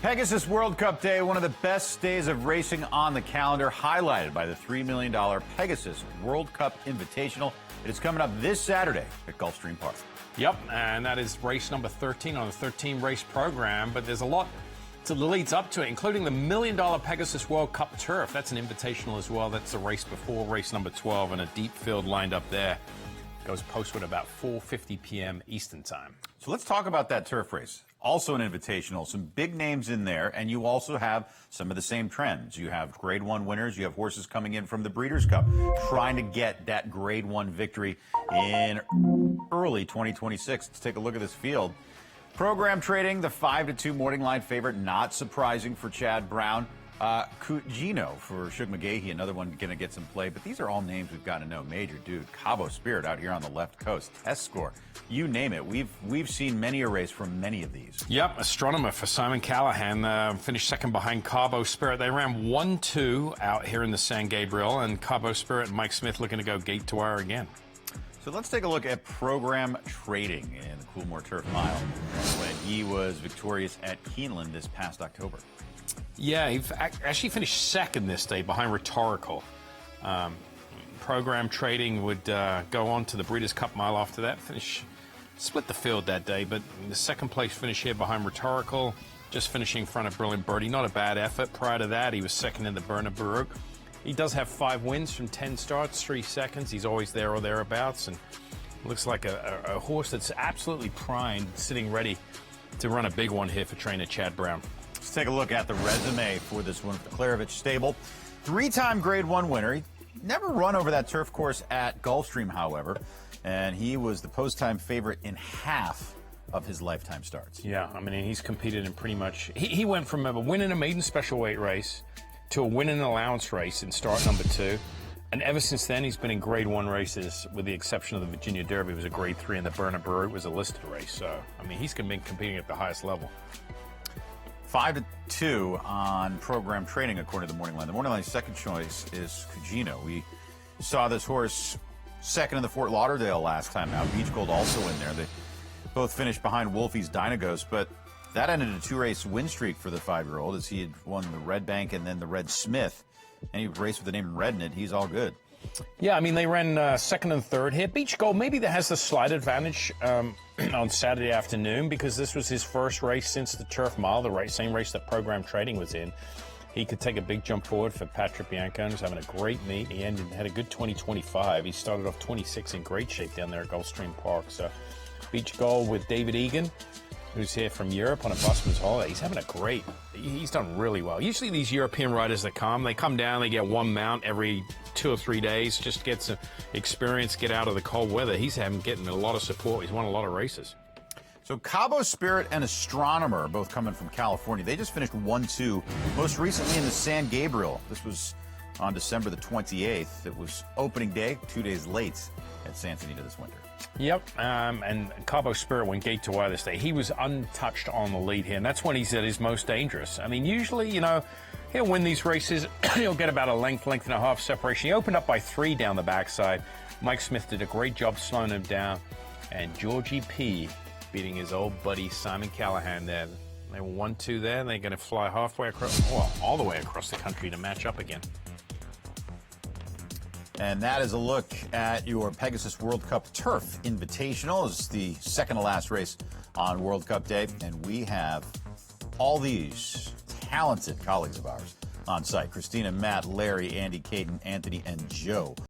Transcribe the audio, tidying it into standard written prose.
Pegasus World Cup Day, one of the best days of racing on the calendar, highlighted by the $3 million Pegasus World Cup Invitational. It is coming up this Saturday at Gulfstream Park. Yep, and that is race number 13 on the 13-race program, but there's a lot that leads up to it, including the $1 million Pegasus World Cup Turf. That's an invitational as well. That's the race before race number 12, and a deep field lined up there. Goes postward about 4:50 p.m. Eastern time. So let's talk about that turf race. Also an invitational, some big names in there, and you also have some of the same trends. You have Grade 1 winners, you have horses coming in from the Breeders' Cup, trying to get that Grade 1 victory in early 2026. Let's take a look at this field. Program trading, the 5-2 morning line favorite, not surprising for Chad Brown. Cugino for Shug McGahee, another one going to get some play. But these are all names we've got to know. Major Dude, Cabo Spirit out here on the left coast, Test Score, you name it. We've seen many a race from many of these. Yep, Astronomer for Simon Callahan finished second behind Cabo Spirit. They ran 1-2 out here in the San Gabriel, and Cabo Spirit and Mike Smith looking to go gate to wire again. So let's take a look at program trading in the Coolmore Turf Mile when he was victorious at Keeneland this past October. Yeah, he actually finished second this day behind Rhetorical. Program trading would go on to the Breeders' Cup Mile after that. Split the field that day, but the second place finish here behind Rhetorical, just finishing in front of Brilliant Birdie. Not a bad effort. Prior to that, he was second in the Bernard Baruch. He does have 5 wins from 10 starts, 3 seconds. He's always there or thereabouts, and looks like a horse that's absolutely primed, sitting ready to run a big one here for trainer Chad Brown. Let's take a look at the resume for this one for the Klarovich stable. 3-time Grade 1 winner. He never run over that turf course at Gulfstream, however, and he was the post-time favorite in half of his lifetime starts. Yeah, I mean, he's competed in pretty much... He went from a win in a maiden special weight race to a win in an allowance race in start number 2. And ever since then, he's been in Grade 1 races, with the exception of the Virginia Derby. It was a Grade 3, and the Bernard Baruch was a listed race. So, I mean, he's been competing at the highest level. 5-2 on program trading, according to the morning line. The morning line's second choice is Cugino. We saw this horse second in the Fort Lauderdale last time out. Beach Gold also in there. They both finished behind Wolfie's Dynagos, but that ended a 2-race win streak for the 5-year-old, as he had won the Red Bank and then the Red Smith. And he raced with the name Red in it. He's all good. Yeah, I mean, they ran second and third here. Beach Gold, maybe that has the slight advantage on Saturday afternoon, because this was his first race since the Turf Mile, the same race that program trading was in. He could take a big jump forward for Patrick Bianco. He's having a great meet. He had a good 2025. He started off 26 in great shape down there at Gulfstream Park. So Beach Gold with David Egan, who's here from Europe on a busman's holiday. He's having a great, he's done really well. Usually these European riders that they come down, they get one mount every 2 or 3 days, just get some experience, get out of the cold weather. He's getting a lot of support. He's won a lot of races. So Cabo Spirit and Astronomer, both coming from California. They just finished 1-2, most recently in the San Gabriel. This was on December the 28th. It was opening day, 2 days late at Santa Anita this winter. Yep, and Cabo Spirit went gate to wire this day. He was untouched on the lead here, and that's when he's at his most dangerous. I mean, usually, he'll win these races. He'll get about a length and a half separation. He opened up by 3 down the backside. Mike Smith did a great job slowing him down, and Georgie P. beating his old buddy Simon Callahan there. They were 1-2 there, and they're going to fly halfway across, well, all the way across the country to match up again. And that is a look at your Pegasus World Cup Turf Invitational. It's the second to last race on World Cup Day. And we have all these talented colleagues of ours on site. Christina, Matt, Larry, Andy, Caden, Anthony, and Joe.